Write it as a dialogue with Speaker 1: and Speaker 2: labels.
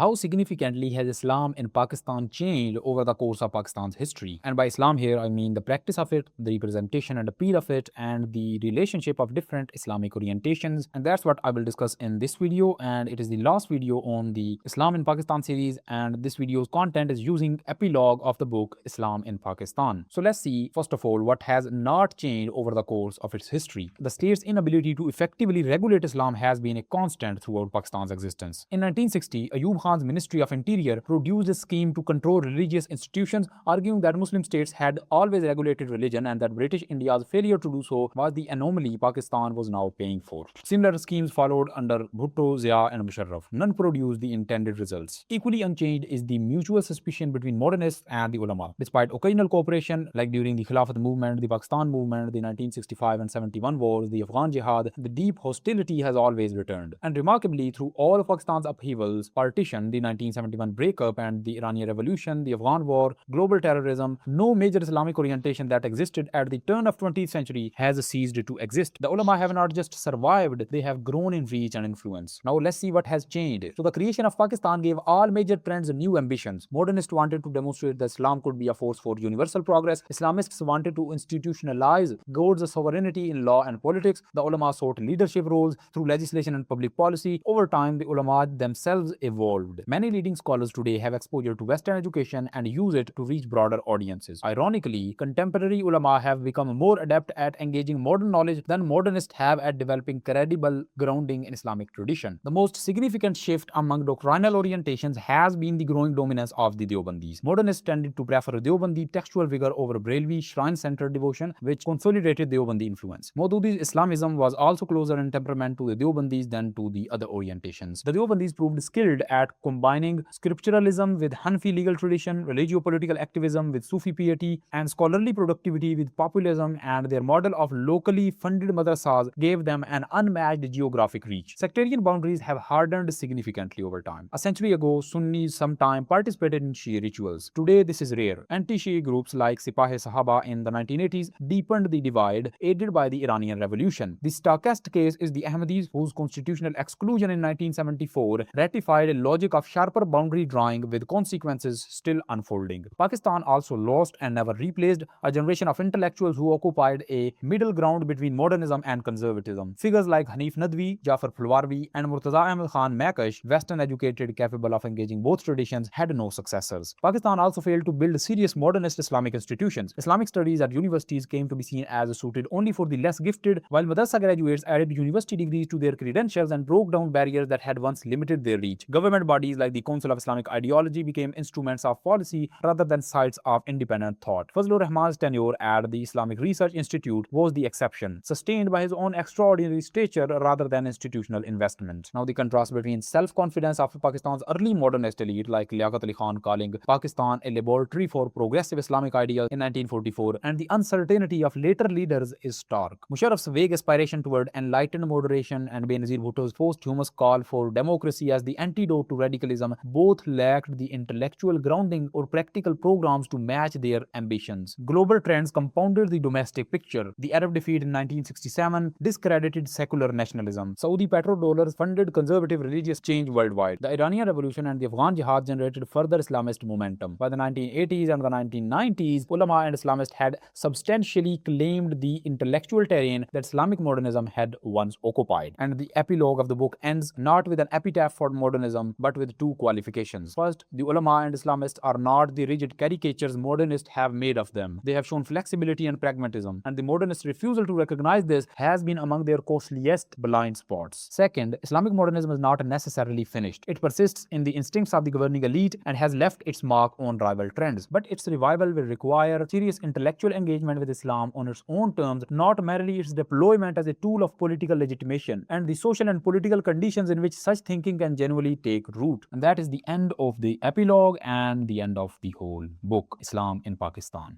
Speaker 1: How significantly has Islam in Pakistan changed over the course of Pakistan's history? And by Islam here, I mean the practice of it, the representation and appeal of it, and the relationship of different Islamic orientations. And that's what I will discuss in this video. And it is the last video on the Islam in Pakistan series. And this video's content is using epilogue of the book Islam in Pakistan. So let's see, first of all, what has not changed over the course of its history. The state's inability to effectively regulate Islam has been a constant throughout Pakistan's existence. In 1960, Ayub Khan's Ministry of Interior produced a scheme to control religious institutions, arguing that Muslim states had always regulated religion and that British India's failure to do so was the anomaly Pakistan was now paying for. Similar schemes followed under Bhutto, Zia, and Musharraf. None produced the intended results. Equally unchanged is the mutual suspicion between modernists and the ulama. Despite occasional cooperation, like during the Khilafat movement, the Pakistan movement, the 1965 and 71 wars, the Afghan Jihad, the deep hostility has always returned. And remarkably, through all of Pakistan's upheavals, partition, the 1971 breakup, and the Iranian Revolution, the Afghan War, global terrorism, no major Islamic orientation that existed at the turn of 20th century has ceased to exist. The ulama have not just survived, they have grown in reach and influence. Now let's see what has changed. So the creation of Pakistan gave all major trends new ambitions. Modernists wanted to demonstrate that Islam could be a force for universal progress. Islamists wanted to institutionalize God's sovereignty in law and politics. The ulama sought leadership roles through legislation and public policy. Over time, the ulama themselves evolved. Many leading scholars today have exposure to Western education and use it to reach broader audiences. Ironically, contemporary ulama have become more adept at engaging modern knowledge than modernists have at developing credible grounding in Islamic tradition. The most significant shift among doctrinal orientations has been the growing dominance of the Deobandis. Modernists tended to prefer Deobandi textual vigor over Brelvi shrine-centered devotion, which consolidated Deobandi influence. Maududi's Islamism was also closer in temperament to the Deobandis than to the other orientations. The Deobandis proved skilled at combining scripturalism with Hanafi legal tradition, religio-political activism with Sufi piety, and scholarly productivity with populism, and their model of locally funded madrasas gave them an unmatched geographic reach. Sectarian boundaries have hardened significantly over time. A century ago, Sunnis sometimes participated in Shia rituals. Today, this is rare. Anti-Shia groups like Sipah-e-Sahaba in the 1980s deepened the divide, aided by the Iranian Revolution. The starkest case is the Ahmadis, whose constitutional exclusion in 1974 ratified a logic of sharper boundary drawing with consequences still unfolding. Pakistan also lost and never replaced a generation of intellectuals who occupied a middle ground between modernism and conservatism. Figures like Hanif Nadwi, Jafar Fulwarvi, and Murtaza Ahmed Khan Makash, Western educated capable of engaging both traditions, had no successors. Pakistan also failed to build serious modernist Islamic institutions. Islamic studies at universities came to be seen as suited only for the less gifted, while madrasa graduates added university degrees to their credentials and broke down barriers that had once limited their reach. Government bodies like the Council of Islamic Ideology became instruments of policy rather than sites of independent thought. Fazlur Rahman's tenure at the Islamic Research Institute was the exception, sustained by his own extraordinary stature rather than institutional investment. Now the contrast between self-confidence of Pakistan's early modernist elite like Liaquat Ali Khan calling Pakistan a laboratory for progressive Islamic ideals in 1944 and the uncertainty of later leaders is stark. Musharraf's vague aspiration toward enlightened moderation and Benazir Bhutto's posthumous call for democracy as the antidote to radicalism both lacked the intellectual grounding or practical programs to match their ambitions. Global trends compounded the domestic picture. The Arab defeat in 1967 discredited secular nationalism. Saudi petrodollars funded conservative religious change worldwide. The Iranian Revolution and the Afghan Jihad generated further Islamist momentum. By the 1980s and the 1990s, ulama and Islamists had substantially claimed the intellectual terrain that Islamic modernism had once occupied. And the epilogue of the book ends not with an epitaph for modernism, but with two qualifications. First, the ulama and Islamists are not the rigid caricatures modernists have made of them. They have shown flexibility and pragmatism, and the modernist refusal to recognize this has been among their costliest blind spots. Second, Islamic modernism is not necessarily finished. It persists in the instincts of the governing elite and has left its mark on rival trends. But its revival will require serious intellectual engagement with Islam on its own terms, not merely its deployment as a tool of political legitimation, and the social and political conditions in which such thinking can genuinely take root. And that is the end of the epilogue and the end of the whole book, Islam in Pakistan.